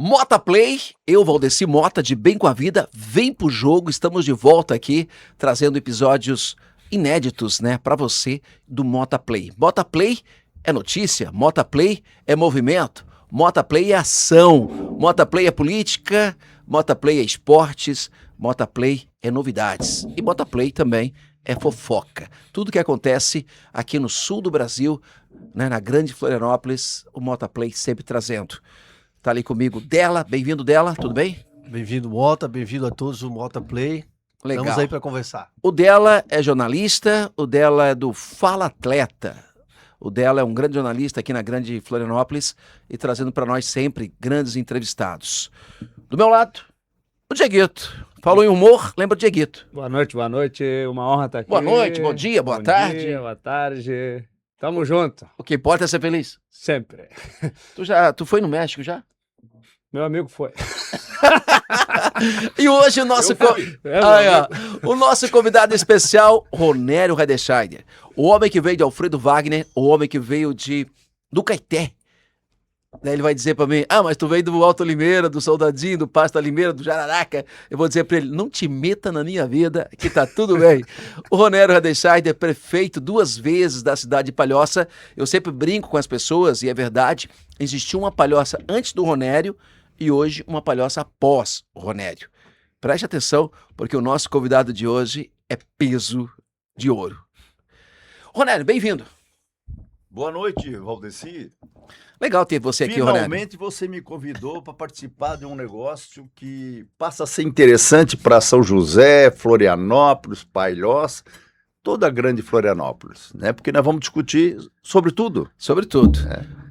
Mota Play, eu, Valdeci Mota, de Bem com a Vida, vem pro jogo, estamos de volta aqui, trazendo episódios inéditos, né, pra você do Mota Play. Mota Play é notícia, Mota Play é movimento, Mota Play é ação, Mota Play é política, Mota Play é esportes, Mota Play é novidades e Mota Play também é fofoca. Tudo que acontece aqui no sul do Brasil, né, na grande Florianópolis, o Mota Play sempre trazendo. Tá ali comigo Dela, bem-vindo Dela, tudo bem? Bem-vindo Mota, bem-vindo a todos do Mota Play. Legal. Estamos aí para conversar. O Dela é jornalista, o Dela é do Fala Atleta. O Dela é um grande jornalista aqui na grande Florianópolis e trazendo para nós sempre grandes entrevistados. Do meu lado, o Dieguito. Falou em humor, lembra o Dieguito. Boa noite, uma honra estar aqui. Boa noite, bom dia, boa tarde. Bom dia, boa tarde. Tamo junto. O que importa é ser feliz. Sempre. Tu foi no México já? Meu amigo foi. E hoje o nosso, o nosso convidado especial, Ronério Redechaider. O homem que veio de Alfredo Wagner, o homem que veio do Caeté. Daí ele vai dizer pra mim, mas tu veio do Alto Limeira, do Soldadinho, do Pasta Limeira, do Jararaca. Eu vou dizer pra ele, não te meta na minha vida, que tá tudo bem. O Ronério Redechaider, prefeito 2 vezes da cidade de Palhoça. Eu sempre brinco com as pessoas, e é verdade, existiu uma Palhoça antes do Ronério e hoje uma Palhoça após o Ronério. Preste atenção, porque o nosso convidado de hoje é peso de ouro. Ronério, bem-vindo. Boa noite, Valdeci. Legal ter você aqui, Ronério. Finalmente você me convidou para participar de um negócio que passa a ser interessante para São José, Florianópolis, Palhoça, toda a grande Florianópolis, né? Porque nós vamos discutir sobre tudo. Sobre tudo.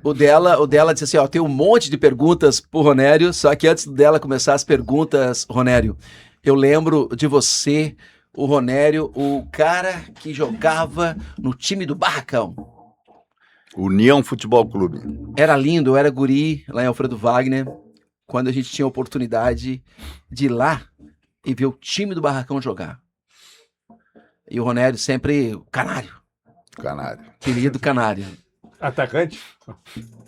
O dela disse assim, tem um monte de perguntas pro Ronério, só que antes dela começar as perguntas, Ronério, eu lembro de você, o Ronério, o cara que jogava no time do Barracão. União Futebol Clube. Era lindo, eu era guri lá em Alfredo Wagner, quando a gente tinha a oportunidade de ir lá e ver o time do Barracão jogar. E o Ronério sempre, canário. Querido canário. Atacante?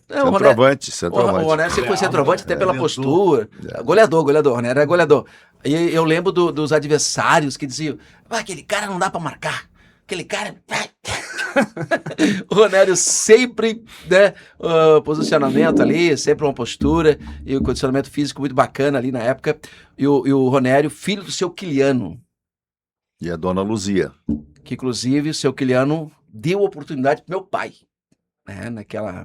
Centroavante. O Ronério sempre foi centroavante até pela postura. Goleador. O Ronério era goleador. E eu lembro dos adversários que diziam, aquele cara não dá pra marcar. Aquele cara... O Ronério sempre, né, posicionamento ali, sempre uma postura e o condicionamento físico muito bacana ali na época. E o Ronério, filho do seu Quiliano. E a dona Luzia. Que inclusive o seu Quiliano deu oportunidade pro meu pai, né,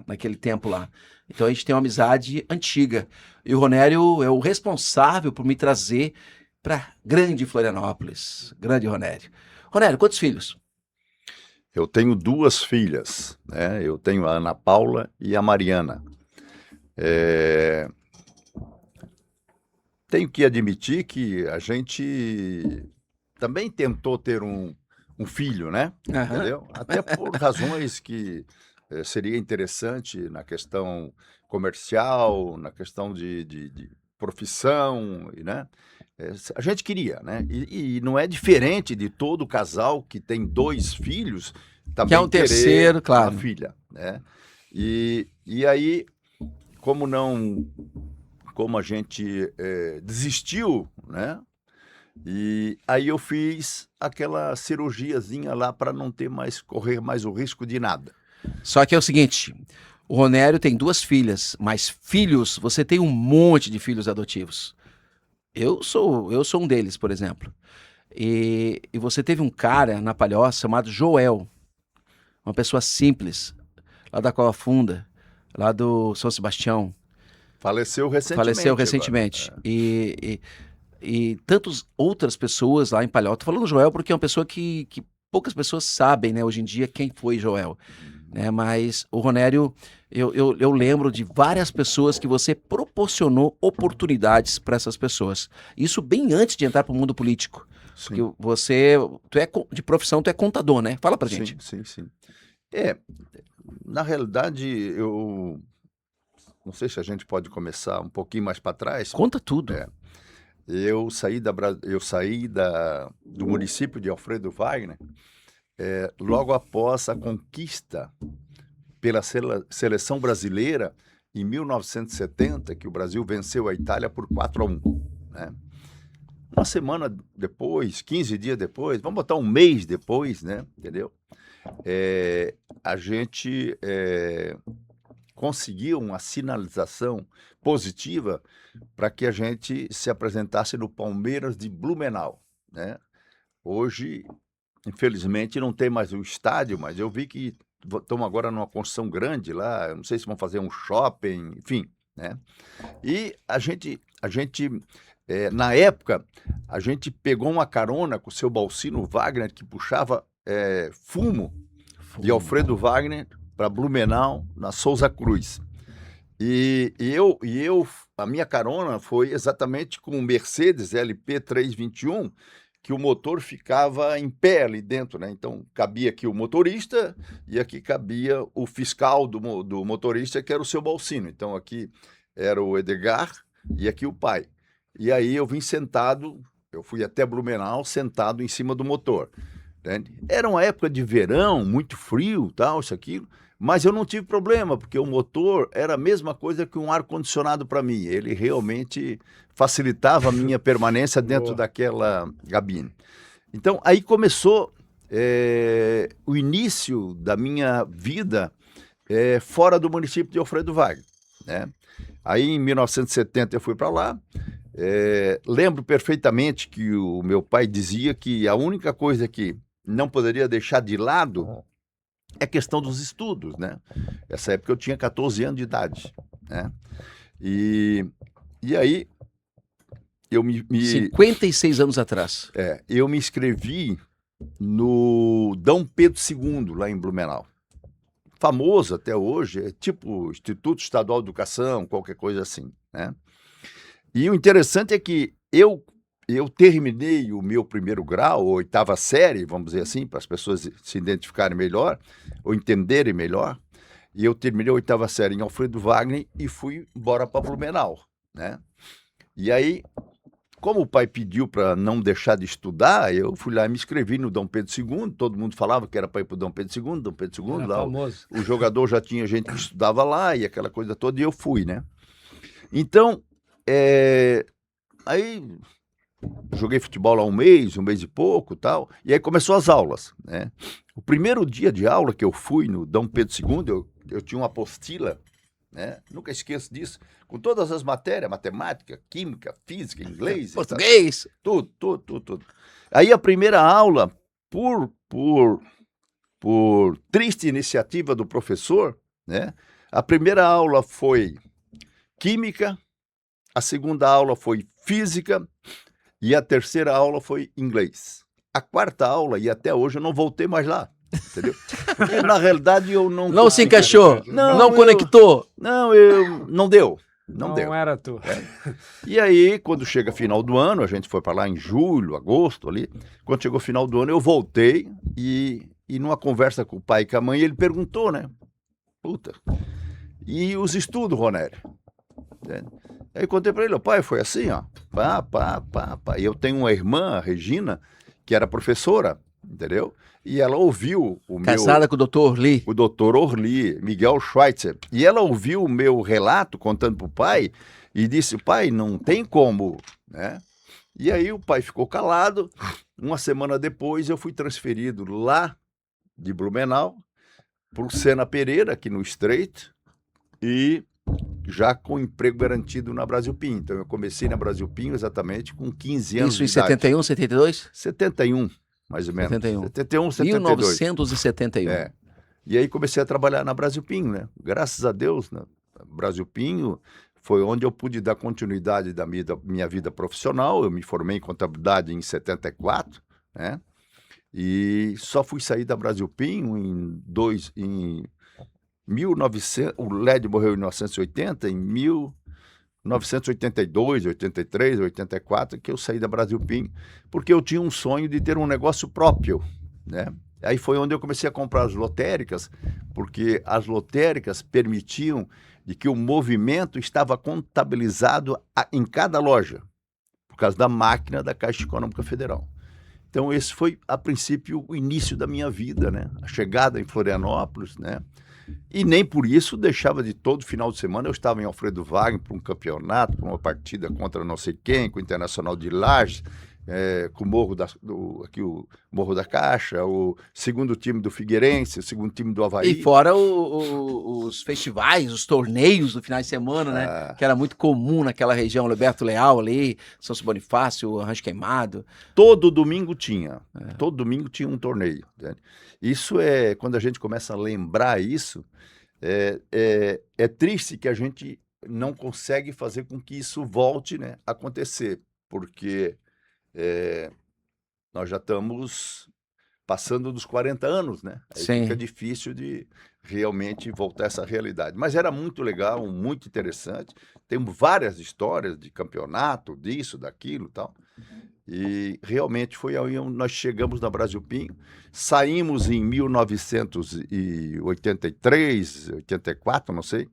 naquele tempo lá. Então a gente tem uma amizade antiga. E o Ronério é o responsável por me trazer pra grande Florianópolis. Grande Ronério. Ronério, quantos filhos? Eu tenho 2 filhas, né? Eu tenho a Ana Paula e a Mariana. Tenho que admitir que a gente também tentou ter um filho, né? Aham. Entendeu? Até por razões que seria interessante na questão comercial, na questão de profissão, né? A gente queria, né? E não é diferente de todo casal que tem 2 filhos também que é um terceiro, claro. Uma filha, né? E aí, como a gente desistiu, né? E aí eu fiz aquela cirurgiazinha lá para não correr mais o risco de nada. Só que é o seguinte, o Ronério tem 2 filhas, mas filhos, você tem um monte de filhos adotivos. Eu sou um deles, por exemplo. E você teve um cara na Palhoça chamado Joel, uma pessoa simples, lá da Cova Funda, lá do São Sebastião. Faleceu recentemente. Agora. E tantas outras pessoas lá em Palhoça. Tô falando Joel porque é uma pessoa que poucas pessoas sabem, né, hoje em dia, quem foi Joel. Né, mas o Ronério, eu lembro de várias pessoas que você proporcionou oportunidades para essas pessoas. Isso bem antes de entrar para o mundo político. Sim. Porque de profissão, tu é contador, né? Fala pra gente. Sim. Na realidade, eu não sei se a gente pode começar um pouquinho mais para trás. Conta tudo. Eu saí do município de Alfredo Wagner logo após a conquista pela seleção brasileira em 1970, que o Brasil venceu a Itália por 4-1, né? Uma semana depois, 15 dias depois, vamos botar um mês depois, né? Entendeu? A gente conseguiu uma sinalização positiva para que a gente se apresentasse no Palmeiras de Blumenau, né? Hoje, infelizmente, não tem mais o estádio, mas eu vi que estão agora numa construção grande lá, eu não sei se vão fazer um shopping, enfim, né? E a gente na época, a gente pegou uma carona com o seu Balsino Wagner, que puxava fumo de Alfredo Wagner para Blumenau, na Souza Cruz. E a minha carona foi exatamente com o Mercedes LP 321, que o motor ficava em pé ali dentro, né? Então, cabia aqui o motorista e aqui cabia o fiscal do motorista, que era o seu Balsino. Então, aqui era o Edgar e aqui o pai. E aí eu vim sentado, eu fui até Blumenau sentado em cima do motor, né? Era uma época de verão, muito frio, tal, isso, aquilo, mas eu não tive problema, porque o motor era a mesma coisa que um ar-condicionado para mim. Ele realmente facilitava a minha permanência dentro daquela cabine. Então, aí começou o início da minha vida fora do município de Alfredo Wagner, né? Aí, em 1970, eu fui para lá. Lembro perfeitamente que o meu pai dizia que a única coisa que não poderia deixar de lado é a questão dos estudos, né? Essa época eu tinha 14 anos de idade, né? E aí eu 56 anos atrás. eu me inscrevi no Dom Pedro II, lá em Blumenau. Famoso até hoje, é tipo Instituto Estadual de Educação, qualquer coisa assim, né? E o interessante é que eu terminei o meu primeiro grau, ou oitava série, vamos dizer assim, para as pessoas se identificarem melhor, ou entenderem melhor, e eu terminei a oitava série em Alfredo Wagner e fui embora para Blumenau, né? E aí, como o pai pediu para não deixar de estudar, eu fui lá e me inscrevi no Dom Pedro II, todo mundo falava que era para ir para o Dom Pedro II, Dom Pedro II, lá famoso. o jogador já tinha gente que estudava lá, e aquela coisa toda, e eu fui, né? Então, aí joguei futebol lá um mês e pouco, tal, e aí começou as aulas, né? O primeiro dia de aula que eu fui no Dom Pedro II, eu tinha uma apostila, né? Nunca esqueço disso, com todas as matérias, matemática, química, física, inglês, Português. tudo. Aí a primeira aula, por triste iniciativa do professor, né? A primeira aula foi química, a segunda aula foi física e a terceira aula foi inglês. A quarta aula, e até hoje, eu não voltei mais lá, entendeu? Porque, na realidade, eu não... Não se encaixou, não eu- conectou. Não deu. Não deu. era tu. E aí, quando chega final do ano, a gente foi para lá em julho, agosto, ali. Quando chegou final do ano, eu voltei e numa conversa com o pai e com a mãe, ele perguntou, né? Puta, e os estudos, Ronério? Entende? Aí eu contei para ele, pai, foi assim, ó. Pá. E eu tenho uma irmã, a Regina, que era professora, entendeu? E ela ouviu Casada com o doutor Lee. o doutor Orli, Miguel Schweitzer. E ela ouviu o meu relato contando para o pai e disse, pai, não tem como, né? E aí o pai ficou calado. Uma semana depois eu fui transferido lá de Blumenau para o Sena Pereira, aqui no Estreito, e já com emprego garantido na Brasil Pinho. Então eu comecei na Brasil Pinho exatamente com 15 anos Isso em de idade. 71, 72? 71, mais ou menos. 71. 71, 72. 1971. E aí comecei a trabalhar na Brasil Pinho, né? Graças a Deus, né? Brasil Pinho foi onde eu pude dar continuidade da minha vida profissional. Eu me formei em contabilidade em 74, né? E só fui sair da Brasil Pinho em 1900, o Led morreu em 1980, em 1982, 83, 84, que eu saí da Brasil Pinho, porque eu tinha um sonho de ter um negócio próprio, né? Aí foi onde eu comecei a comprar as lotéricas, porque as lotéricas permitiam de que o movimento estava contabilizado em cada loja, por causa da máquina da Caixa Econômica Federal. Então esse foi, a princípio, o início da minha vida, né? A chegada em Florianópolis, né? E nem por isso deixava de todo final de semana. Eu estava em Alfredo Wagner para um campeonato, para uma partida contra não sei quem, com o Internacional de Lages, com o o Morro da Caixa, o segundo time do Figueirense, o segundo time do Avaí. E fora os festivais, os torneios do final de semana, né? Que era muito comum naquela região, Roberto Leal ali, São Bonifácio, Rancho Queimado. Todo domingo tinha. Todo domingo tinha um torneio. Né? Isso quando a gente começa a lembrar isso, é triste que a gente não consegue fazer com que isso volte, né, a acontecer, porque nós já estamos passando dos 40 anos, né? Aí Sim. fica difícil de realmente voltar a essa realidade. Mas era muito legal, muito interessante. Temos várias histórias de campeonato, disso, daquilo e tal. E realmente foi aí onde nós chegamos na Brasil Pinho. Saímos em 1983, 84, não sei.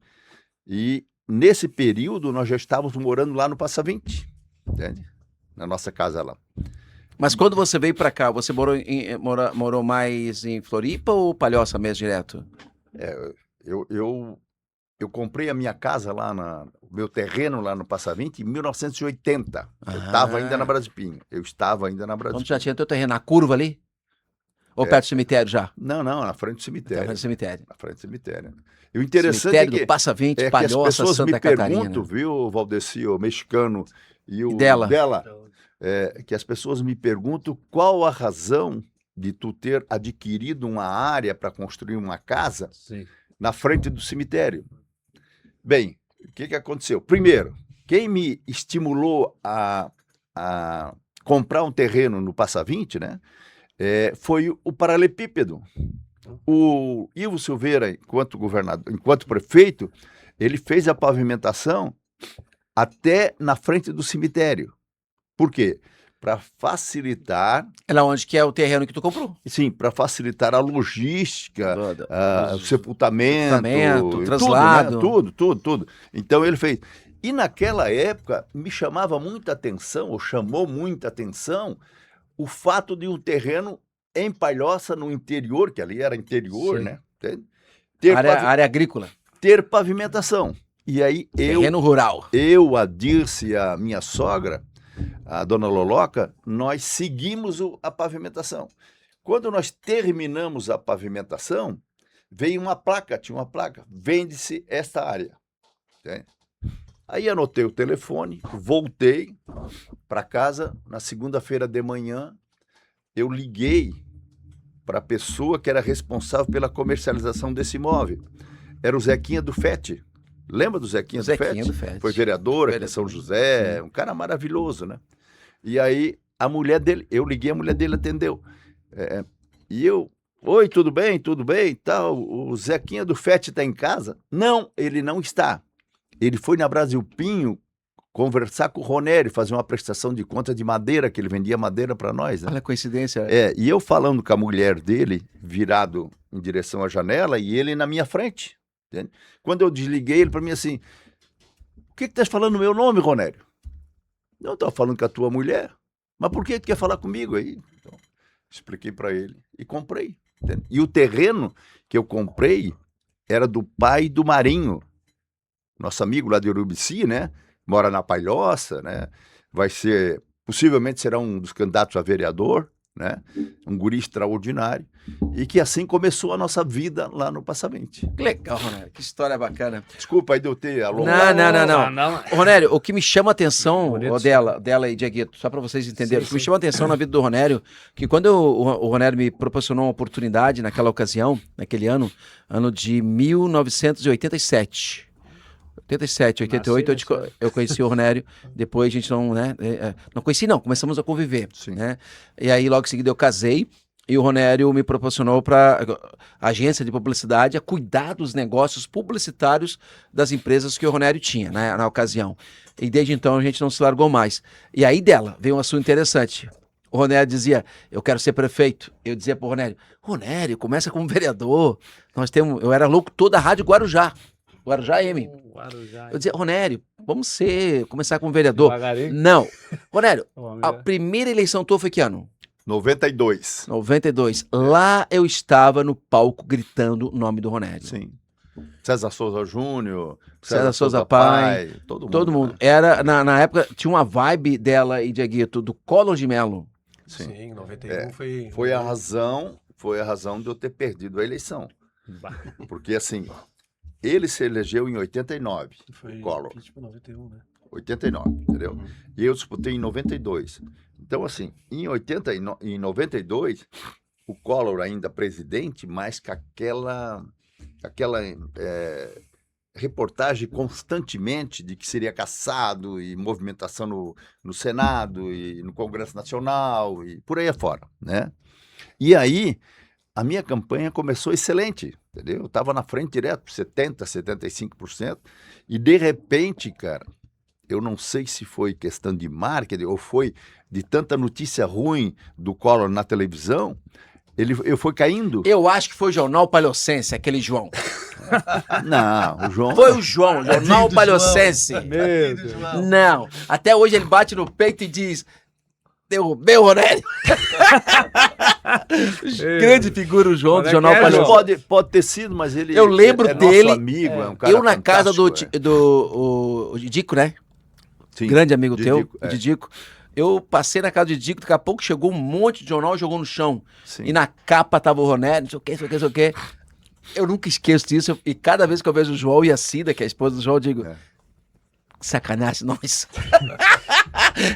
E nesse período nós já estávamos morando lá no Passa 20, entende? Na nossa casa lá. Mas quando você veio pra cá, você morou mais em Floripa ou Palhoça mesmo, direto? Eu comprei a minha casa lá, o meu terreno lá no Passa 20 em 1980. Eu estava ainda na Brasil Pinho. Então já tinha teu terreno na curva ali? Ou perto do cemitério já? Não, na frente do cemitério. Na frente do cemitério. Na frente do cemitério. E o interessante Cemitério é que, do Passa 20, que Palhoça, as pessoas Santa me Catarina. perguntam, viu, Valdeci, o mexicano e o dela. Que as pessoas me perguntam qual a razão de tu ter adquirido uma área para construir uma casa na frente do cemitério. Bem, o que aconteceu? Primeiro, quem me estimulou a comprar um terreno no Passa 20, né, foi o Paralelepípedo. O Ivo Silveira, enquanto prefeito, ele fez a pavimentação até na frente do cemitério. Por quê? Para facilitar... É lá onde que é o terreno que tu comprou. Sim, para facilitar a logística, o sepultamento, traslado. Tudo. Então ele fez. E naquela época me chamava muita atenção, ou chamou muita atenção, o fato de um terreno em Palhoça, no interior, que ali era interior, né? Área agrícola. Ter pavimentação. E aí Terreno rural. a Dirce e a minha sogra, a dona Loloca, nós seguimos a pavimentação. Quando nós terminamos a pavimentação, veio tinha uma placa, vende-se esta área. Entende? Aí anotei o telefone, voltei para casa, na segunda-feira de manhã, eu liguei para a pessoa que era responsável pela comercialização desse imóvel. Era o Zequinha do FET. Lembra do Zequinha do FET? Foi vereador aqui em São José, um cara maravilhoso, né? E aí, a mulher dele, eu liguei, a mulher dele atendeu. E eu, oi, tudo bem, tal, o Zequinha do FET está em casa? Não, ele não está. Ele foi na Brasil Pinho conversar com o Ronério, fazer uma prestação de conta de madeira, que ele vendia madeira para nós, né? Olha a coincidência. E eu falando com a mulher dele, virado em direção à janela, e ele na minha frente. Entende? Quando eu desliguei, ele para mim assim, o que estás falando no meu nome, Ronério? Não, estou falando com a tua mulher. Mas por que tu quer falar comigo aí? Então, expliquei para ele e comprei. Entende? E o terreno que eu comprei era do pai do Marinho, nosso amigo lá de Urubici, né? Mora na Palhoça, né? Possivelmente será um dos candidatos a vereador, né? Um guri extraordinário. E que assim começou a nossa vida lá no Passa 20. Que legal, Ronério. Que história bacana. Desculpa aí de eu ter alongado. Não. Ronério, o que me chama a atenção, dela e Dieguito, só para vocês entenderem, o que me chama a atenção na vida do Ronério, que quando o Ronério me proporcionou uma oportunidade naquela ocasião, naquele ano de 1987. 87, 88, eu conheci o Ronério, depois a gente não conheci não, começamos a conviver, né? E aí logo em seguida eu casei, e o Ronério me proporcionou para a agência de publicidade a cuidar dos negócios publicitários das empresas que o Ronério tinha, né, na ocasião. E desde então a gente não se largou mais. E aí dela veio um assunto interessante. O Ronério dizia, eu quero ser prefeito. Eu dizia pro Ronério, começa como vereador. Eu era locutor da Rádio Guarujá M. Eu dizia, Ronério, vamos começar como vereador. Devagarinho. Não. Ronério, a primeira eleição tua foi que ano? 92. 92. Lá eu estava no palco gritando o nome do Ronério. Sim. César Souza Júnior, César Souza Pai, todo mundo. né? Era, na época, tinha uma vibe dela e Dieguito, do Collor de Mello. Sim, em 91 Foi a razão de eu ter perdido a eleição. Porque, assim, ele se elegeu em 89, Foi Collor. tipo 91, né? 89, entendeu? E eu disputei em 92. Então, assim, em 92, o Collor ainda presidente, mas com aquela reportagem constantemente de que seria caçado e movimentação no Senado e no Congresso Nacional e por aí afora, né? E aí, a minha campanha começou excelente, entendeu? Eu estava na frente direto, 70%, 75%, e de repente, cara, eu não sei se foi questão de marketing ou foi de tanta notícia ruim do Collor na televisão, eu fui caindo. Eu acho que foi o Jornal Palhocense, aquele João. Não, o João... Foi o João, Jornal do Palhocense. Meu Deus. Não, até hoje ele bate no peito e diz: derrubei o Ronélio. Grande figura o João do Onde é Jornal que é, Mas João? Palhocense. pode ter sido, mas ele Eu lembro é dele, nosso amigo, é um cara Eu na casa do fantástico, o Didico, né? Sim, Grande amigo Didico, teu, o Didico. Eu passei na casa do Didico, daqui a pouco chegou um monte de jornal e jogou no chão. sim. E na capa tava o Ronélio, não sei o que, não sei o que, não sei o que. Eu nunca esqueço disso. E cada vez que eu vejo o João e a Cida, que é a esposa do João, eu digo: É. sacanagem, nós.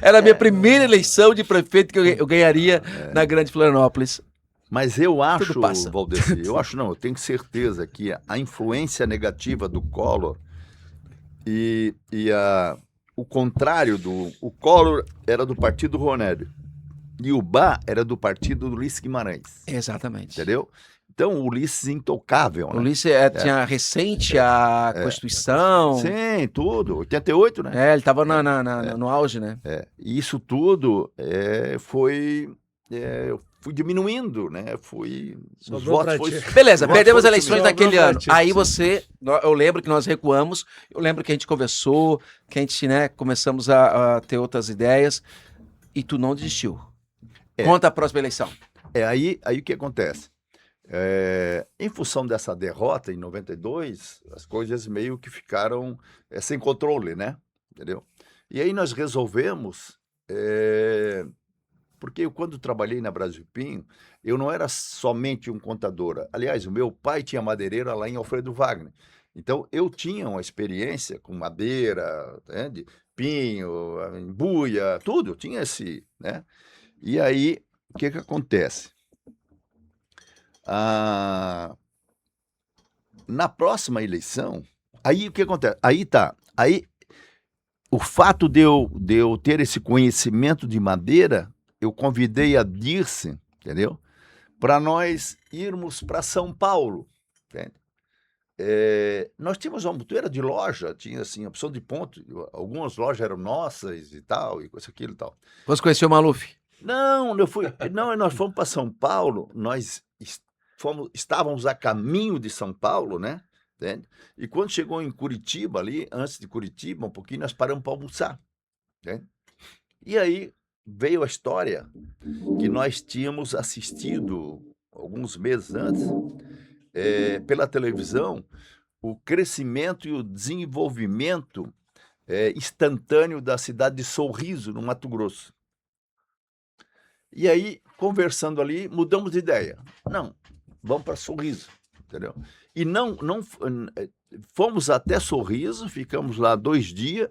Era a minha primeira eleição de prefeito que eu ganharia na Grande Florianópolis. Mas eu acho, passa. Valdeci, eu tenho certeza que a influência negativa do Collor o contrário o Collor era do partido Ronélio e o Bá era do partido do Ulisses Guimarães, Exatamente. entendeu? Então o Ulisses intocável, O né? Ulisses tinha recente a Constituição. Sim, tudo, 88, né? Ele estava no auge, né? E isso tudo foi... eu fui diminuindo, né? Os Sobrou votos pra foi... ti. Beleza, Votos perdemos as foram eleições sumindo. naquele Sobrou ano. pra ti, Aí sim. eu lembro que nós recuamos, eu lembro que a gente conversou, que a gente, né, começamos a ter outras ideias, e tu não desistiu. Conta a próxima eleição. Aí o que acontece? Em função dessa derrota em 92, as coisas meio que ficaram sem controle, né? Entendeu? E aí nós resolvemos, porque eu, quando trabalhei na Brasil Pinho, eu não era somente um contador. Aliás, o meu pai tinha madeireira lá em Alfredo Wagner. Então, eu tinha uma experiência com madeira, né, de pinho, embuia, tudo. Eu tinha esse, né? E aí, o que acontece? Na próxima eleição, aí o que acontece? Aí o fato de eu ter esse conhecimento de madeira, eu convidei a Dirce, entendeu? Para nós irmos para São Paulo, entende? Nós tínhamos uma mutueira de loja, tinha assim, opção de ponto, algumas lojas eram nossas e tal, e coisa aquilo e tal. Você conheceu o Maluf? Não, nós fomos para São Paulo, estávamos a caminho de São Paulo, né? Entende? E quando chegou em Curitiba ali, antes de Curitiba, um pouquinho, nós paramos para almoçar, entende? E aí veio a história que nós tínhamos assistido alguns meses antes, pela televisão, o crescimento e o desenvolvimento instantâneo da cidade de Sorriso, no Mato Grosso. E aí, conversando ali, mudamos de ideia. Não, vamos para Sorriso, entendeu? E fomos até Sorriso, ficamos lá 2 dias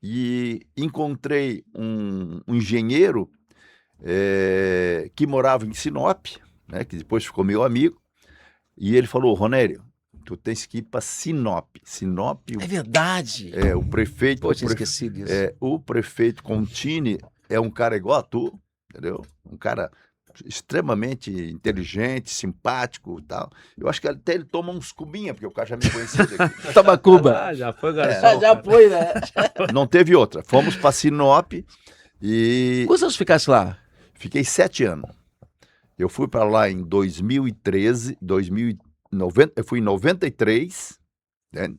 e encontrei um engenheiro que morava em Sinop, né, que depois ficou meu amigo, e ele falou: Ronélio, tu tens que ir para Sinop. Sinop, É verdade. o prefeito... Pô, tinha esquecido isso. O prefeito Contini é um cara igual a tu, entendeu? Um cara extremamente inteligente, simpático e tal. Eu acho que até ele toma uns cubinhas, porque o cara já me conhecia daqui. Toma Cuba. Já foi, garçom. Já foi, né? Não teve outra. Fomos para Sinop e Quantos anos ficasse lá? fiquei 7 anos. Eu fui para lá em 2013, eu fui em 93, né?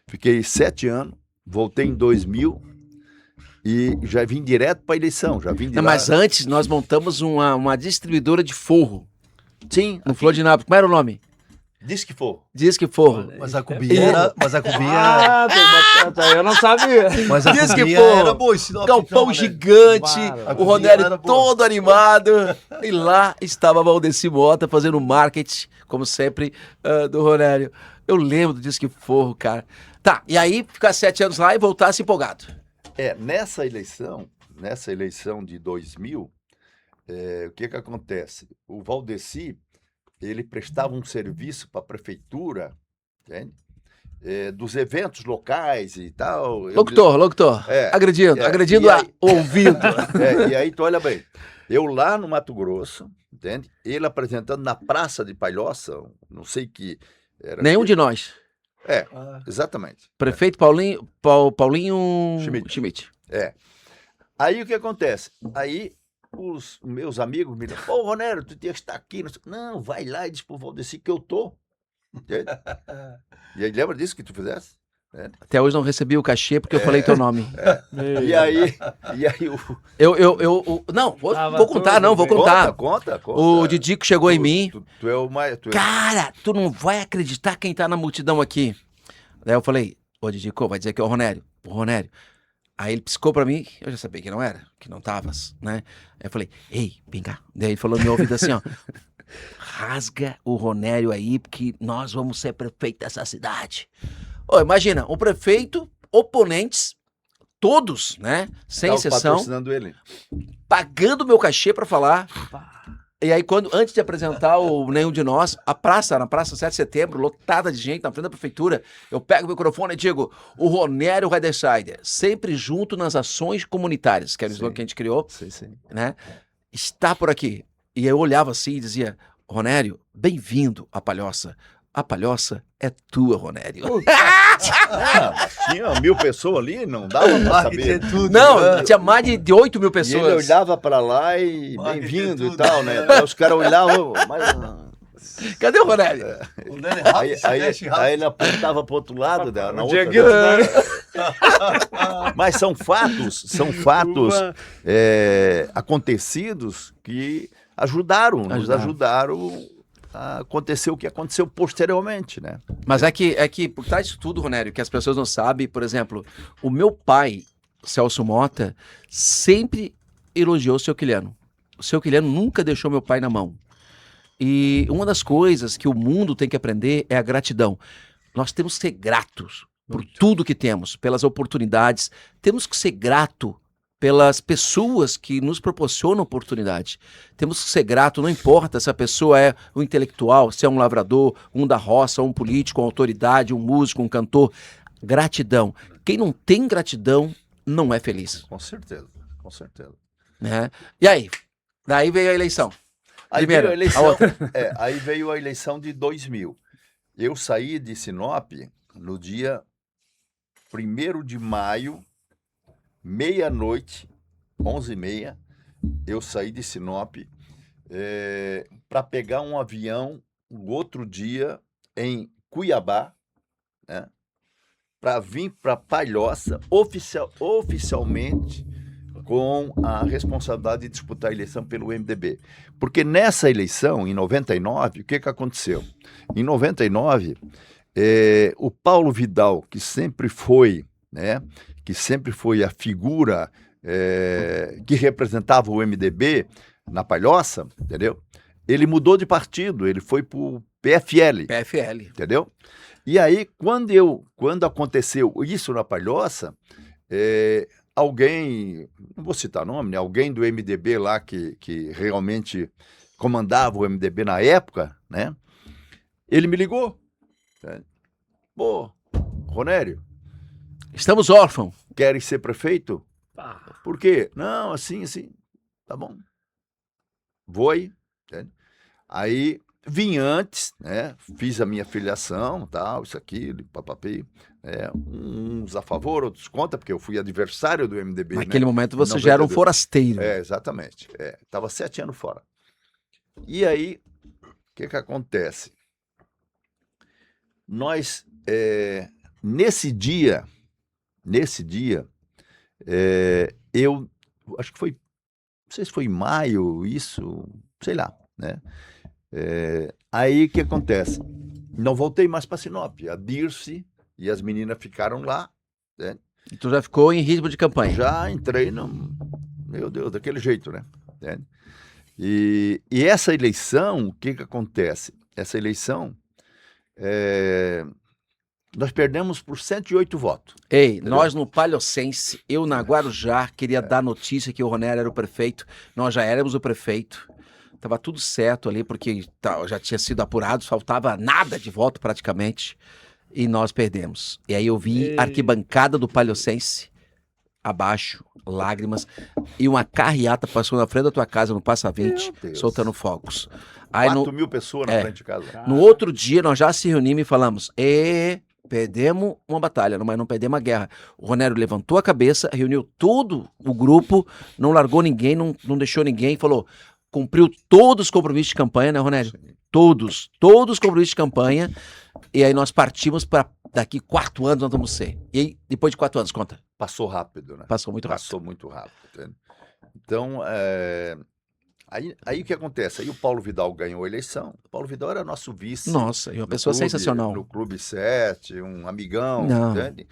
Fiquei 7 anos, voltei em 2000 e já vim direto para a eleição. Já vim de Não, lá. mas antes nós montamos uma distribuidora de forro Sim, no Flor de Nápoles. Como era o nome? Diz que for. Disque Forro. Mas a cubinha era. Eu não sabia. Mas a Diz que cubinha for era boa. Esse Sinop, Galpão então, né? gigante, Para. o Ronério Era boa. todo animado. E lá estava Valdeci Mota fazendo marketing, como sempre, do Ronério. Eu lembro do Disque Forro, cara. Tá, e aí ficar 7 anos lá e voltasse empolgado. Nessa eleição de 2000, o que acontece? O Valdeci, ele prestava um serviço para a prefeitura, entende? Dos eventos locais e tal. Locutor, agredindo e aí- o ouvido. E aí, tu olha bem, eu lá no Mato Grosso, entende? Ele apresentando na Praça de Palhoça, não sei que... Era Nenhum que- de nós. Ah, Exatamente. Prefeito Paulinho Schmidt. Aí o que acontece? Aí os meus amigos me dizem, pô, Ronério, tu tinha que estar aqui. Não, vai lá e diz pro Valdeci que eu tô. Entende? E aí, lembra disso que tu fizesse? Até hoje não recebi o cachê porque eu falei teu nome. E aí Não, vou Tava contar, tudo não, vou bem. contar. Conta. O Didico chegou em mim. Tu é o mais... Cara, tu não vai acreditar quem tá na multidão aqui. Daí eu falei, ô Didico, vai dizer que é o Ronério. O Ronério. Aí ele piscou pra mim, eu já sabia que não era, que não tavas, né? Aí eu falei, ei, vem cá. Daí ele falou no meu ouvido assim, ó, rasga o Ronério aí, porque nós vamos ser prefeito dessa cidade. Ô, imagina, um prefeito, oponentes, todos, né? Sem Tava exceção, patrocinando ele. pagando meu cachê pra falar. E aí, antes de apresentar o Nenhum de Nós, na Praça 7 de Setembro, lotada de gente na frente da prefeitura, eu pego o microfone e digo, o Ronério Redesider, sempre junto nas ações comunitárias, que era o slogan que a gente criou, Sim. né? Está por aqui. E eu olhava assim e dizia, Ronério, bem-vindo à Palhoça. A Palhoça é tua, Ronério. Mas tinha 1000 pessoas ali, não dava pra marketing é saber. tudo. Não, né? tinha mais de 8 mil E ele pessoas. olhava pra lá e Marketing bem-vindo é e tudo. tal, né? Aí os caras olhavam, mas... Cadê o Ronério? O Nene rápido, Aí, se aí, mexe rápido. aí ele apontava pro outro lado, né, na O outra. Dieguito, Mas são fatos acontecidos que nos ajudaram a acontecer o que aconteceu posteriormente, né? Mas é que por trás disso tudo, Ronério, que as pessoas não sabem, por exemplo, o meu pai, Celso Mota, sempre elogiou o seu Quiliano. O seu Quiliano nunca deixou meu pai na mão. E uma das coisas que o mundo tem que aprender é a gratidão. Nós temos que ser gratos por tudo que temos, pelas oportunidades. Temos que ser grato pelas pessoas que nos proporcionam oportunidade. Temos que ser grato, não importa se a pessoa é um intelectual, se é um lavrador, um da roça, um político, uma autoridade, um músico, um cantor. Gratidão. Quem não tem gratidão não é feliz. Com certeza. Né? E aí? Daí veio a eleição. Aí Primeiro, veio a eleição, a outra. aí veio a eleição de 2000. Eu saí de Sinop no dia 1º de maio, meia-noite, 11h30, eu saí de Sinop para pegar um avião no outro dia em Cuiabá, né, para vir para Palhoça oficialmente com a responsabilidade de disputar a eleição pelo MDB. Porque nessa eleição, em 99, o que aconteceu? Em 99, o Paulo Vidal, que sempre foi, né, a figura que representava o MDB na Palhoça, entendeu? Ele mudou de partido, ele foi para o PFL. PFL. Entendeu? E aí, quando aconteceu isso na Palhoça, alguém, não vou citar nome, né? Alguém do MDB lá que realmente comandava o MDB na época, né? Ele me ligou. Pô, Ronério, Estamos órfãos. queres ser prefeito? Por quê? Não, assim, tá bom. Vou aí. Entende? Aí vim antes, né? Fiz a minha filiação, tal, isso aqui, papapi. Uns a favor, outros contra, porque eu fui adversário do MDB. Naquele momento você Em já era um 92. forasteiro. Exatamente. Estava 7 anos fora. E aí, o que acontece? Nós, nesse dia, eu acho que foi, não sei se foi em maio, isso, sei lá, né? Aí o que acontece? Não voltei mais para Sinop. A Dirce e as meninas ficaram lá, né? E tu já ficou em ritmo de campanha. Já entrei no... Meu Deus, daquele jeito, né? Entende? E essa eleição, o que acontece? Essa eleição, nós perdemos por 108 votos. Ei, nós no Palhocense, eu na Guarujá, queria dar notícia que o Ronério era o prefeito. Nós já éramos o prefeito. Tava tudo certo ali, porque já tinha sido apurado, faltava nada de voto praticamente. E nós perdemos. E aí eu vi a arquibancada do Palhocense abaixo, lágrimas, e uma carreata passou na frente da tua casa no Passa 20, Deus. soltando fogos. Aí 4.000 pessoas na frente de casa. no outro dia nós já se reunimos e falamos, perdemos uma batalha, mas não perdemos a guerra. O Ronério levantou a cabeça, reuniu todo o grupo, não largou ninguém, não deixou ninguém, falou, cumpriu todos os compromissos de campanha, né, Ronério? Sim. Todos os compromissos de campanha, e aí nós partimos para daqui 4 anos nós vamos ser. E aí, depois de 4 anos, conta. Passou rápido, né? Passou muito rápido. Passou muito rápido. Entende? Então, aí o que acontece? Aí o Paulo Vidal ganhou a eleição. O Paulo Vidal era nosso vice. Nossa, e uma pessoa sensacional. No Clube 7, um amigão, Não. entende?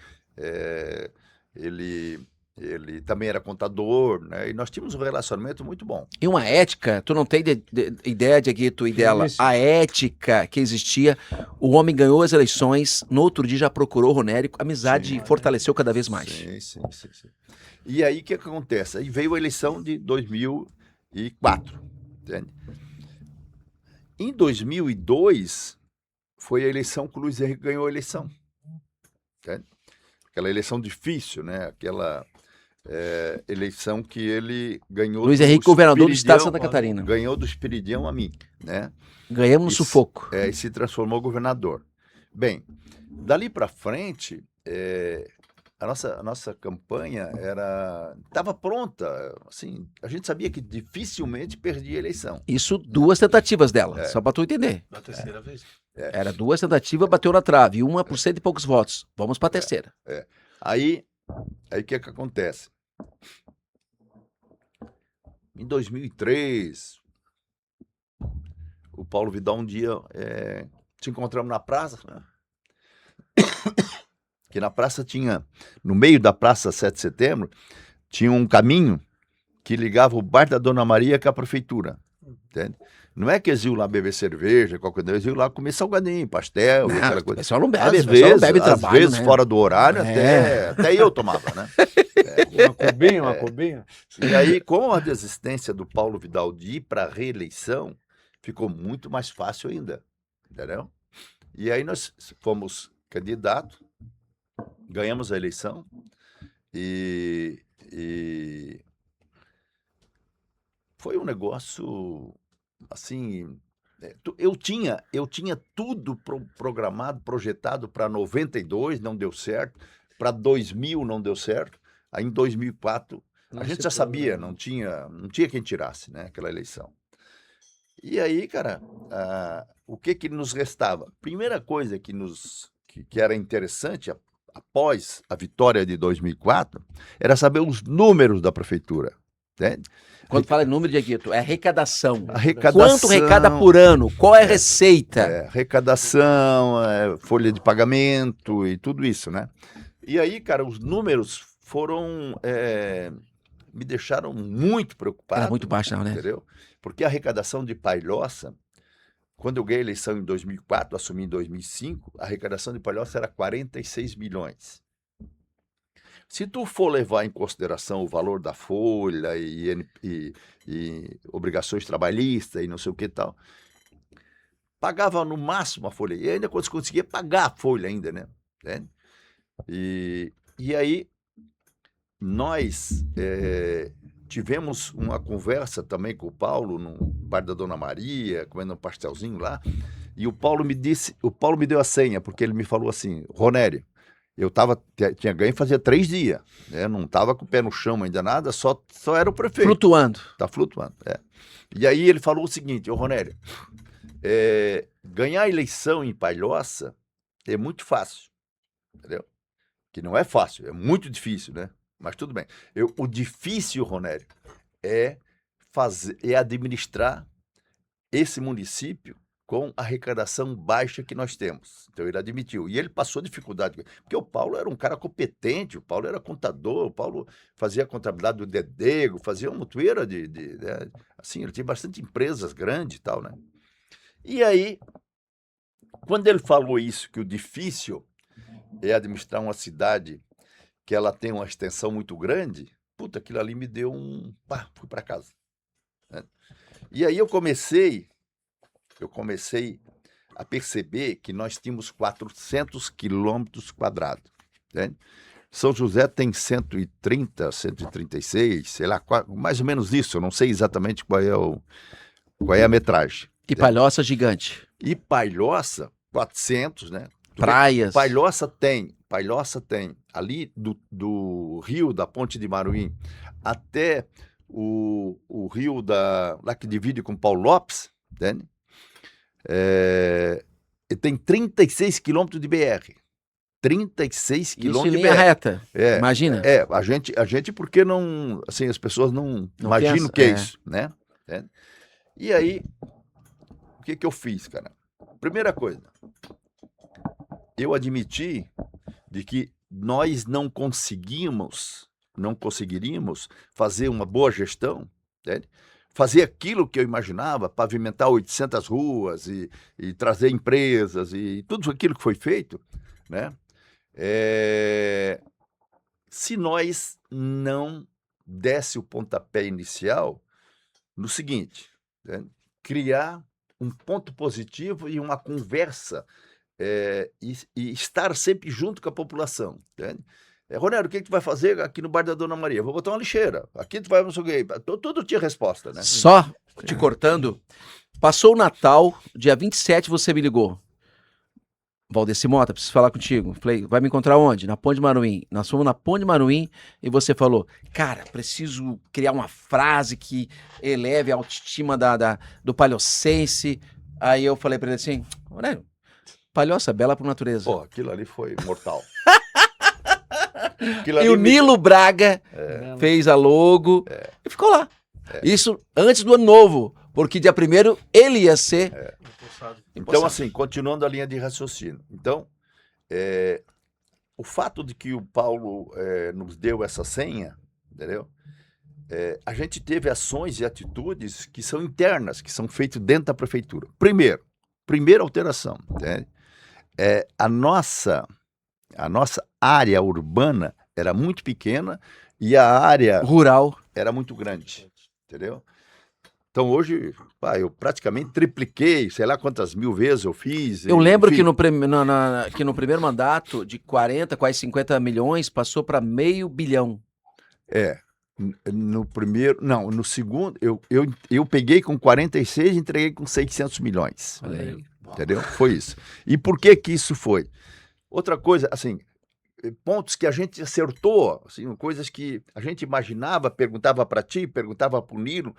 Ele também era contador, né? E nós tínhamos um relacionamento muito bom. E uma ética, tu não tem ideia, Dieguito, e dela, Isso. a ética que existia, o homem ganhou as eleições, no outro dia já procurou o Ronério, a amizade Sim. fortaleceu cada vez mais. Sim. E aí o que acontece? Aí veio a eleição de 2004, entende? Em 2002, foi a eleição que o Luiz Henrique ganhou a eleição. Entende? Aquela eleição difícil, né? Aquela eleição que ele ganhou. Luiz Henrique, governador do estado de Santa Catarina. Ganhou do Esperidião a mim, né? Ganhamos no sufoco. E se transformou governador. Bem, dali para frente, a nossa campanha estava pronta. Assim, a gente sabia que dificilmente perdia a eleição. Isso 2 tentativas dela, só pra tu entender. Na terceira vez. Era 2 tentativas, bateu na trave, 1 por 100 e poucos votos. Vamos pra terceira. Aí o que acontece? Em 2003, o Paulo Vidal um dia te encontramos na praça, né? Que na praça tinha, no meio da praça 7 de setembro, tinha um caminho que ligava o bar da Dona Maria com a prefeitura, entende? Não é que eles iam lá beber cerveja, qualquer coisa, eles iam lá comer salgadinho, pastel, Não, aquela o coisa. pessoal não bebe, Às o pessoal não vezes, bebe às trabalho, vezes né? fora do horário, até eu tomava, né? Uma cubinha. E aí, com a desistência do Paulo Vidal de ir para a reeleição, ficou muito mais fácil ainda, entendeu? E aí nós fomos candidatos, ganhamos a eleição e foi um negócio assim. Eu tinha tudo programado, projetado para 92, não deu certo, para 2000 não deu certo, aí em 2004 a gente já sabia, não tinha quem tirasse, né, aquela eleição. E aí, cara, o que nos restava? Primeira coisa que era interessante após a vitória de 2004 era saber os números da prefeitura, entende? Quando fala em número, Dieguito, é arrecadação. Arrecadação. Quanto arrecada por ano? Qual é a receita? Arrecadação, folha de pagamento e tudo isso, né? E aí, cara, os números me deixaram muito preocupado. Era muito baixo, não, né? Entendeu? Porque a arrecadação de Palhoça, quando eu ganhei a eleição em 2004, assumi em 2005, a arrecadação de Palhoça era 46 milhões. Se tu for levar em consideração o valor da folha e obrigações trabalhistas e não sei o que e tal, pagava no máximo a folha. E ainda conseguia pagar a folha ainda, né? E aí nós tivemos uma conversa também com o Paulo no bar da Dona Maria, comendo um pastelzinho lá, e o Paulo me deu a senha, porque ele me falou assim, Ronério, eu tinha ganho fazia 3 dias, né? Não estava com o pé no chão ainda nada, só era o prefeito. Flutuando. Tá flutuando, E aí ele falou o seguinte, ô Ronério, ganhar a eleição em Palhoça é muito fácil, entendeu? Que não é fácil, é muito difícil, né? Mas tudo bem. O difícil, Ronério, é administrar esse município com a arrecadação baixa que nós temos. Então ele admitiu. E ele passou dificuldade. Porque o Paulo era um cara competente, o Paulo era contador, o Paulo fazia a contabilidade do Dedego, fazia uma montoeira né? Assim, ele tinha bastante empresas grandes e tal, né? E aí, quando ele falou isso, que o difícil é administrar uma cidade que ela tem uma extensão muito grande, puta, aquilo ali me deu um... Pá, fui para casa. Né? E aí eu comecei a perceber que nós tínhamos 400 quilômetros quadrados. Né? São José tem 130, 136, sei lá, mais ou menos isso. Eu não sei exatamente qual é a metragem. E Palhoça gigante. E Palhoça, 400, né? Praias. Palhoça tem ali do rio da Ponte de Maruim até o rio lá que divide com Paulo Lopes, entende? Tem 36 quilômetros de BR. 36 Isso em quilômetros de linha BR. reta. Imagina. A gente porque não, assim, as pessoas não imaginam pensa, o que é isso, né? E aí, o que eu fiz, cara? Primeira coisa, eu admiti de que nós não conseguiríamos fazer uma boa gestão, entende? Fazer aquilo que eu imaginava, pavimentar 800 ruas e trazer empresas e tudo aquilo que foi feito, né? Se nós não desse o pontapé inicial no seguinte, né? Criar um ponto positivo e uma conversa e estar sempre junto com a população, entende? Ronério, o que tu vai fazer aqui no bairro da Dona Maria? Vou botar uma lixeira. Aqui tu vai, não sei o quê. Tudo tinha resposta, né? Só te cortando, passou o Natal, dia 27 você me ligou. Valdeci Mota, preciso falar contigo. Falei, vai me encontrar onde? Na Ponte de Maruim. Nós fomos na Ponte de Maruim e você falou, cara, preciso criar uma frase que eleve a autoestima do palhocense. Aí eu falei pra ele assim, Ronério, Palhoça, bela por natureza. Pô, aquilo ali foi mortal. E o Nilo Braga fez a logo e ficou lá. Isso antes do ano novo, porque dia 1º ele ia ser... Então, assim, continuando a linha de raciocínio. Então, o fato de que o Paulo nos deu essa senha, entendeu? A gente teve ações e atitudes que são internas, que são feitas dentro da prefeitura. Primeira alteração, entende? A nossa área urbana era muito pequena e a área rural era muito grande, entendeu? Então hoje, eu praticamente tripliquei, sei lá quantas mil vezes eu fiz. Eu lembro que no primeiro mandato, de 40, quase 50 milhões, passou para $500 milhão. No primeiro, não, no segundo, eu peguei com 46 e entreguei com 600 milhões. Olha aí. Entendeu? Foi isso. E por que isso foi? Outra coisa, assim, pontos que a gente acertou, assim, coisas que a gente imaginava, perguntava para ti, perguntava para o Nilo,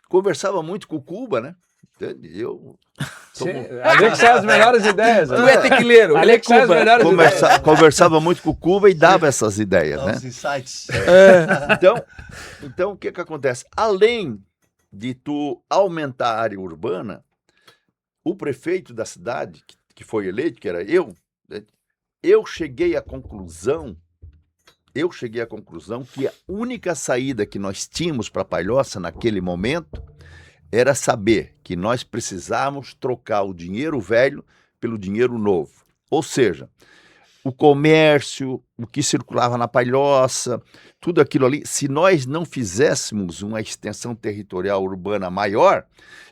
conversava muito com o Cuba, né? Ali que sai as melhores ideias. Tu é tequileiro, Ali que sai as melhores ideias. Conversava muito com o Cuba e dava essas ideias, né? Os insights. Então, o que acontece? Além de tu aumentar a área urbana, o prefeito da cidade, que foi eleito, que era eu, né, eu cheguei à conclusão que a única saída que nós tínhamos para Palhoça naquele momento era saber que nós precisávamos trocar o dinheiro velho pelo dinheiro novo. Ou seja, o comércio, o que circulava na Palhoça, tudo aquilo ali, se nós não fizéssemos uma extensão territorial urbana maior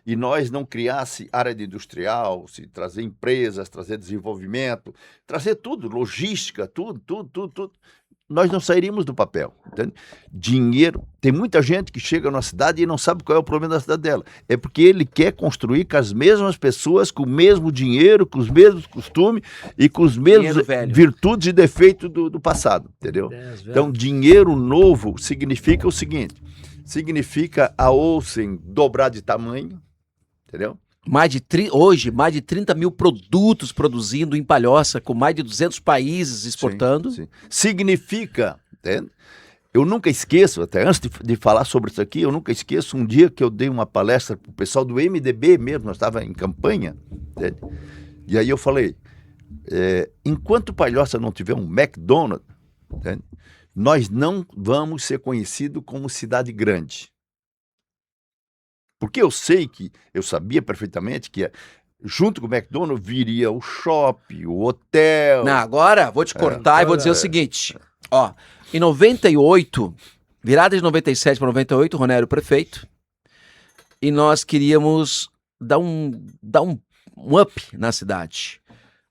e nós não criasse área de industrial, se trazer empresas, trazer desenvolvimento, trazer tudo, logística, tudo, nós não sairíamos do papel. Entende? Dinheiro, tem muita gente que chega na cidade e não sabe qual é o problema da cidade dela. É porque ele quer construir com as mesmas pessoas, com o mesmo dinheiro, com os mesmos costumes e com os mesmos virtudes e defeitos do passado, entendeu? Então, dinheiro novo significa o seguinte, significa a Olsen dobrar de tamanho, entendeu? Hoje, mais de 30 mil produtos produzindo em Palhoça, com mais de 200 países exportando. Sim. Significa, entende? eu nunca esqueço, até antes de falar sobre isso aqui, eu nunca esqueço um dia que eu dei uma palestra para o pessoal do MDB mesmo, nós estávamos em campanha, entende? E aí eu falei, enquanto Palhoça não tiver um McDonald's, entende? Nós não vamos ser conhecidos como cidade grande. Porque eu sabia perfeitamente que junto com o McDonald's viria o shopping, o hotel. Não, agora vou te cortar e vou dizer o seguinte. Ó, em 98, virada de 97 para 98, o Rony era o prefeito. E nós queríamos dar um up na cidade.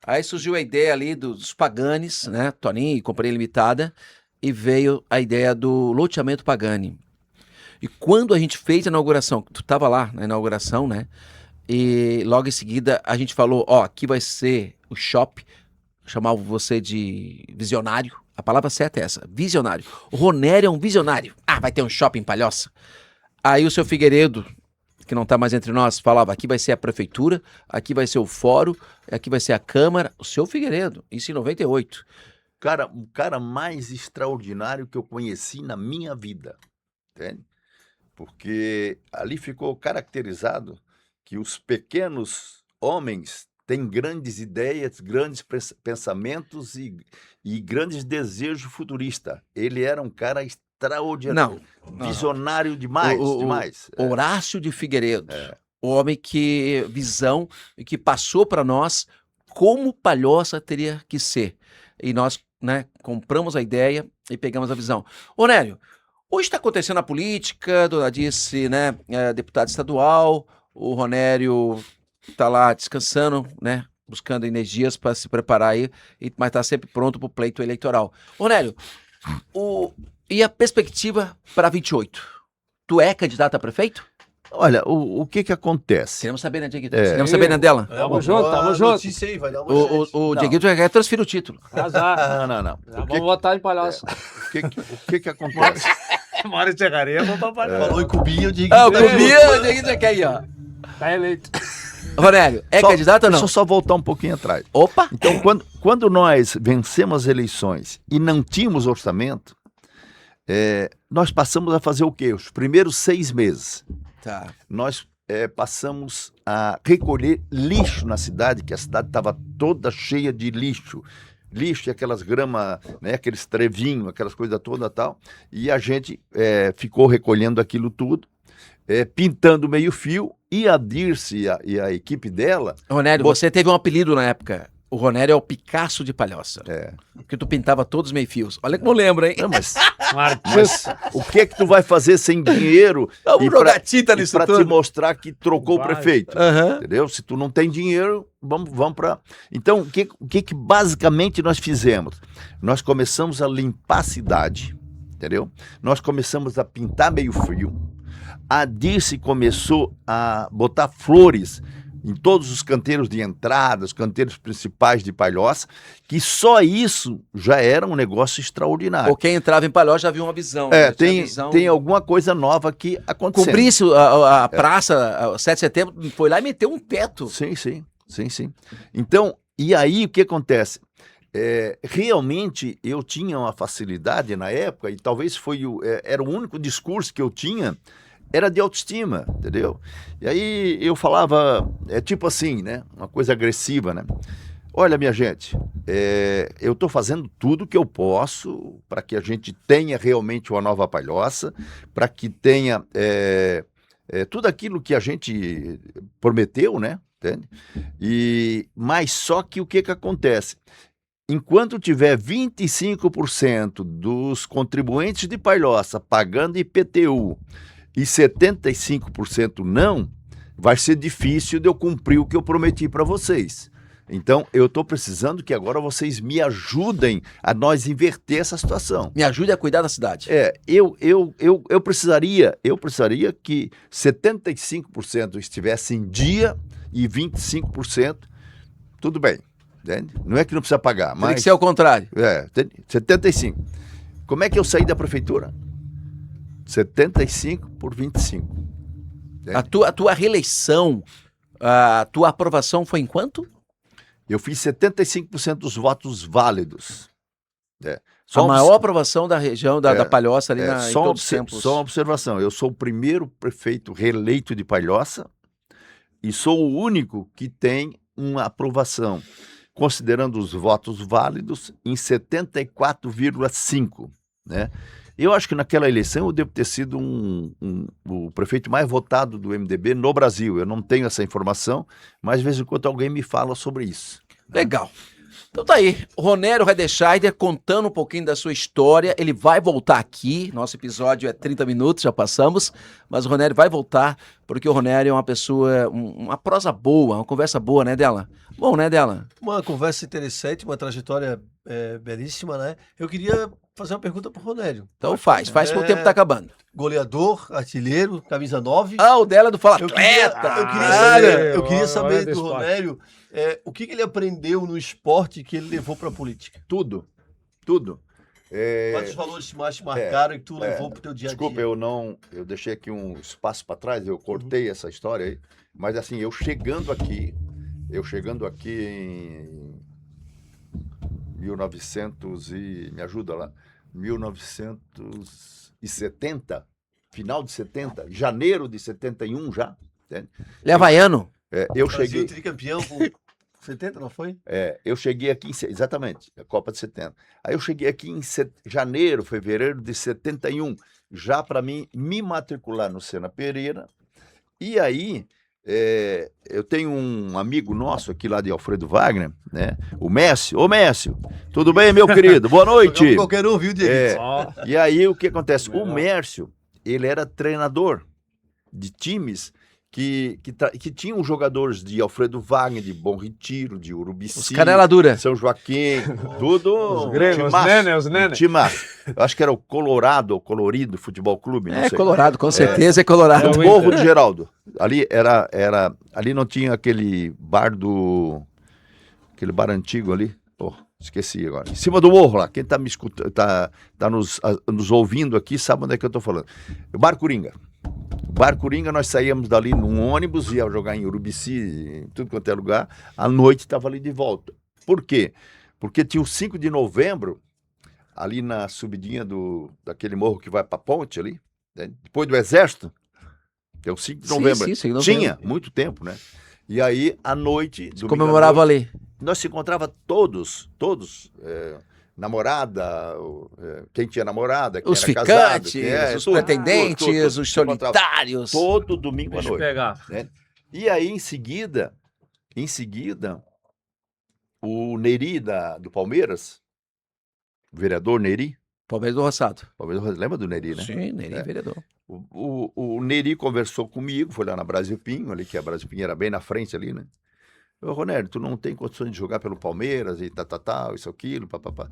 Aí surgiu a ideia ali dos Paganis, né? Toninho e Companhia Limitada. E veio a ideia do loteamento Pagani. E quando a gente fez a inauguração, tu estava lá na inauguração, né? E logo em seguida a gente falou, ó, aqui vai ser o shopping, chamava você de visionário, a palavra certa é essa, visionário. O Ronério é um visionário. Ah, vai ter um shopping em Palhoça. Aí o seu Figueiredo, que não está mais entre nós, falava, aqui vai ser a prefeitura, aqui vai ser o fórum, aqui vai ser a Câmara. O seu Figueiredo, isso em 98. O cara mais extraordinário que eu conheci na minha vida, entende? Porque ali ficou caracterizado que os pequenos homens têm grandes ideias, grandes pensamentos e grandes desejos futuristas. Ele era um cara extraordinário, visionário demais, demais. Horácio de Figueiredo, o homem que visão e que passou para nós como Palhoça teria que ser. E nós, né, compramos a ideia e pegamos a visão. Onélio, hoje está acontecendo a política, Dona Dirce, né, deputado estadual, o Ronério está lá descansando, né, buscando energias para se preparar aí, mas está sempre pronto para o pleito eleitoral. Ronério, e a perspectiva para 28? Tu é candidato a prefeito? Olha, o que acontece? Queremos saber, né, Dieguito? Queremos saber, né, dela? Tamo junto. Aí, vai dar uma O Dieguito já quer transferir o título. Azar. Não. Vamos votar em Palhoça. O que acontece? Mora em Serraria, vamos pra Palhoça. Falou em Cubinho, eu digo. O Dieguito já quer ir, ó. Tá eleito. Ronério, candidato ou não? Deixa eu só voltar um pouquinho atrás. Opa! Então, quando nós vencemos as eleições e não tínhamos orçamento, nós passamos a fazer o quê? Os primeiros 6 meses. Tá. Nós passamos a recolher lixo na cidade, que a cidade estava toda cheia de lixo. Lixo e aquelas gramas, né, aqueles trevinhos, aquelas coisas todas e tal. E a gente ficou recolhendo aquilo tudo, pintando meio fio, e a Dirce e a equipe dela... Ronério, você teve um apelido na época. O Ronério é o Picasso de Palhoça. Porque tu pintava todos os meio-fios. Olha como lembra, hein? Não, mas o que é que tu vai fazer sem dinheiro para te mostrar que trocou o prefeito? Entendeu? Se tu não tem dinheiro, vamos para... Então, o que basicamente nós fizemos? Nós começamos a limpar a cidade, entendeu? Nós começamos a pintar meio fio. A Dirce começou a botar flores em todos os canteiros de entrada, os canteiros principais de Palhoça, que só isso já era um negócio extraordinário. Ou quem entrava em Palhoça já viu uma visão. Tem alguma coisa nova que aconteceu. Cobrisse a praça, 7 de setembro, foi lá e meteu um teto. Sim. Então, e aí o que acontece? Realmente eu tinha uma facilidade na época, e talvez era o único discurso que eu tinha, era de autoestima, entendeu? E aí eu falava, tipo assim, né? Uma coisa agressiva, né? Olha, minha gente, eu estou fazendo tudo que eu posso para que a gente tenha realmente uma nova Palhoça, para que tenha tudo aquilo que a gente prometeu, né? Entende? Mas só que o que acontece? Enquanto tiver 25% dos contribuintes de Palhoça pagando IPTU e 75% não, vai ser difícil de eu cumprir o que eu prometi para vocês. Então, eu estou precisando que agora vocês me ajudem a nós inverter essa situação. Me ajude a cuidar da cidade. Eu precisaria que 75% estivesse em dia e 25%, tudo bem. Entende? Não é que não precisa pagar, mas... Tem que ser ao contrário. 75%. Como é que eu saí da prefeitura? 75 por 25. A tua reeleição, a tua aprovação foi em quanto? Eu fiz 75% dos votos válidos. Só A uma maior aprovação da região da Palhoça ali em só, todos os tempos. só uma observação, eu sou o primeiro prefeito reeleito de Palhoça e sou o único que tem uma aprovação, considerando os votos válidos, em 74,5%, né? Eu acho que naquela eleição eu devo ter sido o prefeito mais votado do MDB no Brasil. Eu não tenho essa informação, mas de vez em quando alguém me fala sobre isso. Legal. Então tá aí, Ronério Radechaider contando um pouquinho da sua história. Ele vai voltar aqui, nosso episódio é 30 minutos, já passamos, mas o Ronério vai voltar, porque o Ronério é uma pessoa, uma prosa boa, uma conversa boa, né, Dela? Bom, né, Dela? Uma conversa interessante, uma trajetória belíssima, né? Eu queria fazer uma pergunta pro Ronério. Então faz que o tempo tá acabando. Goleador, artilheiro, camisa 9. Ah, o Dela do Fala Eu Atleta! queria Olha saber do do esporte. Ronério o que ele aprendeu no esporte que ele levou para a política. Tudo. Quais os valores mais te marcaram e que tu levou pro teu dia a dia? Desculpa, eu deixei aqui um espaço para trás, eu cortei essa história aí, mas assim, eu chegando aqui em 1900 e me ajuda lá, 1970, final de 70, janeiro de 71 já, entende? Ele é havaiano. Brasil Eu cheguei, tricampeão com 70, não foi? eu cheguei aqui, exatamente, a Copa de 70. Aí eu cheguei aqui em janeiro, fevereiro de 71, já para mim me matricular no Sena Pereira. E aí, eu tenho um amigo nosso aqui lá de Alfredo Wagner, né? O Mécio. Ô Mécio, tudo bem, meu querido? Boa noite. Qualquer um, viu, Diego? Ó, E aí, o que acontece? O Melhor. Mércio, ele era treinador de times que tinham jogadores de Alfredo Wagner, de Bom Retiro, de Urubici, Os canela dura. São Joaquim, tudo. Os gregos, os nene. Timaço. Eu acho que era o Colorado, ou Colorido Futebol Clube, não É sei. Colorado, com certeza é Colorado. É o Morro Inter. do Geraldo. Ali ali não tinha aquele bar aquele bar antigo ali. Pô, esqueci agora. Em cima do morro lá. Quem tá me escutando, tá nos ouvindo aqui, sabe onde é que eu tô falando. O Bar Coringa. O Bar Coringa, nós saíamos dali num ônibus, ia jogar em Urubici, em tudo quanto é lugar. À noite estava ali de volta. Por quê? Porque tinha o 5 de novembro, ali na subidinha daquele morro que vai pra ponte ali, né? Depois do Exército. Tem o 5 de novembro. Sim, 5 de novembro. Tinha, muito tempo, né? E aí, à noite... domingo à Comemorava noite, ali. nós se encontrava todos, namorada, quem tinha namorada, quem Os era casado, ficantes, os tudo, pretendentes, tudo. os Se encontrava solitários. todo domingo à Deixa eu noite. pegar. Né? E aí, em seguida, o Neri do Palmeiras, o vereador Neri, Palmeiras do Roçado. lembra do Neri, né? Sim, Neri, É. vereador. O Neri conversou comigo, foi lá na Brasil Pinho, ali, que a Brasil Pinho era bem na frente ali, né? Ô, Ronério, tu não tem condições de jogar pelo Palmeiras e tal, isso, aquilo, papapá.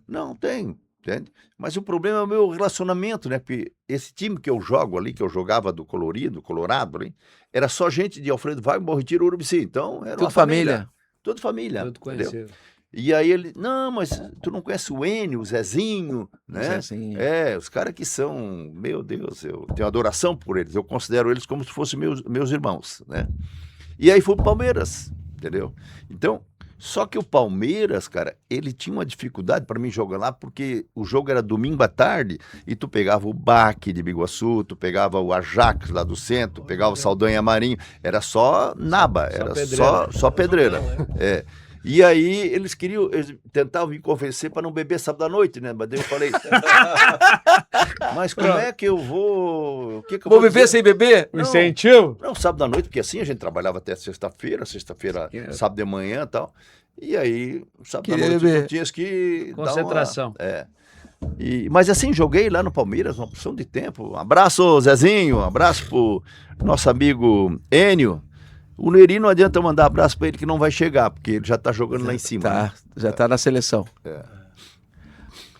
Não, tenho, entende? Mas o problema é o meu relacionamento, né? Porque esse time que eu jogo ali, que eu jogava do Colorado ali, era só gente de Alfredo Wagner, Bom Retiro, Urubici. Então, era Tudo uma família. família. Tudo família, Tudo entendeu? conhecido. E aí ele, não, mas tu não conhece o Enio, o Zezinho, né? Assim, Os caras que são, meu Deus, eu tenho adoração por eles, eu considero eles como se fossem meus irmãos, né? E aí fui pro Palmeiras, entendeu? Então, só que o Palmeiras, cara, ele tinha uma dificuldade para mim jogar lá, porque o jogo era domingo à tarde, e tu pegava o Baque de Biguaçu, tu pegava o Ajax lá do centro, pegava o Saldanha Marinho, era só naba, era pedreira. só pedreira. É. E aí eles tentavam me convencer para não beber sábado à noite, né? Mas daí eu falei, mas como é que eu vou... O que eu vou viver dizer? sem beber? O incentivo? Não, sábado à noite, porque assim a gente trabalhava até sexta-feira, sábado de manhã e tal. E aí, sábado à Queria noite, beber. tu tinhas que dar uma... Concentração. Mas assim, joguei lá no Palmeiras uma porção de tempo. Um abraço, Zezinho, um abraço pro nosso amigo Enio. O Neri não adianta eu mandar abraço pra ele que não vai chegar, porque ele já tá jogando lá em cima. Tá, Né? já tá na seleção.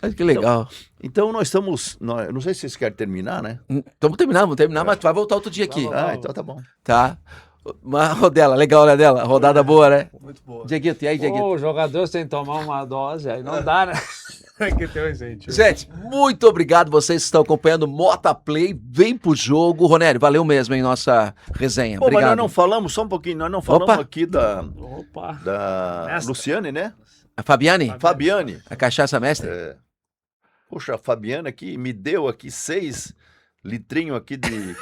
Olha que legal. Então nós estamos... eu não sei se vocês querem terminar, né? Vamos terminar, mas tu vai voltar outro dia aqui. Então tá bom. Tá? Uma rodela, legal, né, dela? Rodada boa, né? Muito boa. Dieguito, e aí, Dieguito? Pô, o jogador tem que tomar uma dose, aí não dá, né? Tem que ter um incentivo. Gente, muito obrigado vocês que estão acompanhando Mota Play. Vem pro jogo. Ronério, valeu mesmo em nossa resenha. Pô, mas Obrigado. nós não falamos, só um pouquinho, nós não falamos Opa. aqui da Opa. Luciane, né? A Fabiane? Fabiane. A cachaça mestre? Poxa, a Fabiana aqui me deu aqui 6 litrinhos aqui de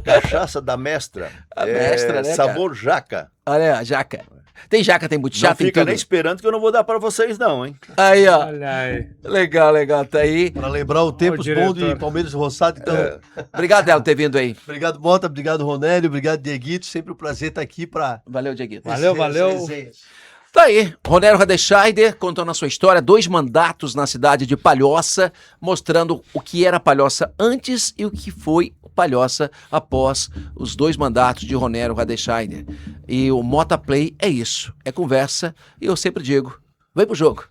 cachaça da mestra. A mestra, né, sabor jaca. Olha, a jaca. Tem jaca, tem butiá, Não tem fica tudo. nem esperando que eu não vou dar para vocês não, hein? Aí, ó. Olha aí. Legal, legal. Tá aí. Para lembrar o tempos bons de diretor. Palmeiras e Roçado. Então, Obrigado, Léo, por ter vindo aí. obrigado, Mota. Obrigado, Ronélio. Obrigado, Dieguito. Sempre um prazer estar aqui para... Valeu, Dieguito. Valeu. Tá aí, Ronélio Radechaider contando a sua história, 2 mandatos na cidade de Palhoça, mostrando o que era Palhoça antes e o que foi Palhoça após os 2 mandatos de Ronélio Radechaider. E o Mota Play é isso, é conversa, e eu sempre digo, vem pro jogo.